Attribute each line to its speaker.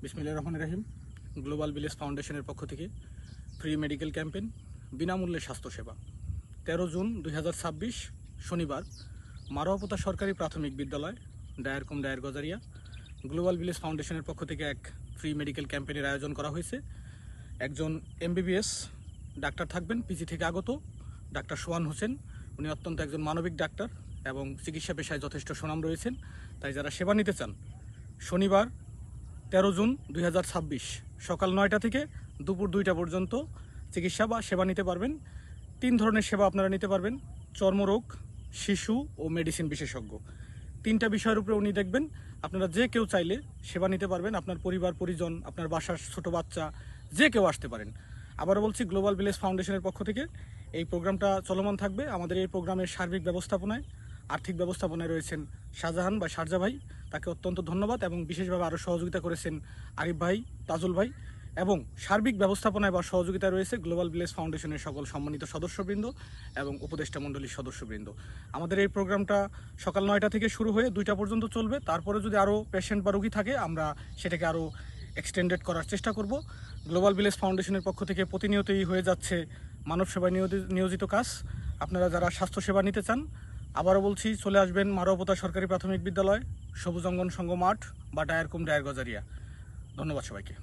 Speaker 1: বিসমিল্লাহির রহমানির রহিম। Global village ফাউন্ডেশনের পক্ষ থেকে ফ্রি মেডিকেল ক্যাম্পেইন, বিনামূল্যে স্বাস্থ্যসেবা। 13 জুন 2026 শনিবার, মারোয়াপোতা সরকারি প্রাথমিক বিদ্যালয়, ডায়ারকুম ডায়ার গজারিয়া, গ্লোবাল ভিলেজ ফাউন্ডেশনের পক্ষ থেকে এক ফ্রি মেডিকেল ক্যাম্পেইনের আয়োজন করা হয়েছে। একজন MBBS ডাক্তার থাকবেন, পিজি থেকে আগত ডাক্তার সোহান হোসেন। উনি অত্যন্ত একজন মানবিক ডাক্তার এবং চিকিৎসা পেশায় যথেষ্ট সুনাম রয়েছেন। তাই যারা সেবা নিতে চান, শনিবার 13 জুন 2026 সকাল 9টা থেকে দুপুর 2টা পর্যন্ত চিকিৎসা বা সেবা নিতে পারবেন। 3 ধরনের সেবা আপনারা নিতে পারবেন: চর্মরোগ, শিশু ও মেডিসিন বিশেষজ্ঞ। 3টা বিষয়ের উপরে উনি দেখবেন। আপনারা যে কেউ চাইলে সেবা নিতে পারবেন। আপনার পরিবার পরিজন, আপনার বাসার ছোট বাচ্চা, যে কেউ আসতে পারেন। আবারও বলছি, গ্লোবাল ভিলেজ ফাউন্ডেশনের পক্ষ থেকে এই প্রোগ্রামটা চলমান থাকবে। আমাদের এই প্রোগ্রামের সার্বিক ব্যবস্থাপনায়, আর্থিক ব্যবস্থাপনায় রয়েছেন শাহজাহান বা শারজা ভাই। তাকে অত্যন্ত ধন্যবাদ। এবং বিশেষভাবে আরও সহযোগিতা করেছেন আরিফ ভাই, তাজুল ভাই। এবং সার্বিক ব্যবস্থাপনায় বা সহযোগিতা রয়েছে গ্লোবাল ভিলেজ ফাউন্ডেশনের সকল সম্মানিত সদস্যবৃন্দ এবং উপদেষ্টা মণ্ডলীর সদস্যবৃন্দ। আমাদের এই প্রোগ্রামটা সকাল 9টা থেকে শুরু হয়ে 2টা পর্যন্ত চলবে। তারপরে যদি আরও পেশেন্ট বা রোগী থাকে, আমরা সেটাকে আরও এক্সটেন্ডেড করার চেষ্টা করব। গ্লোবাল ভিলেজ ফাউন্ডেশনের পক্ষ থেকে প্রতিনিয়তই হয়ে যাচ্ছে মানব সেবায় নিয়োজিত কাজ। আপনারা যারা স্বাস্থ্যসেবা নিতে চান, আবারও বলছি, চলে আসবেন মারোয়াপোতা সরকারি প্রাথমিক বিদ্যালয়, সবুজ অঙ্গন সংঘ মাঠ বা ডায়ারকুম ডায়ার গজারিয়া। ধন্যবাদ সবাইকে।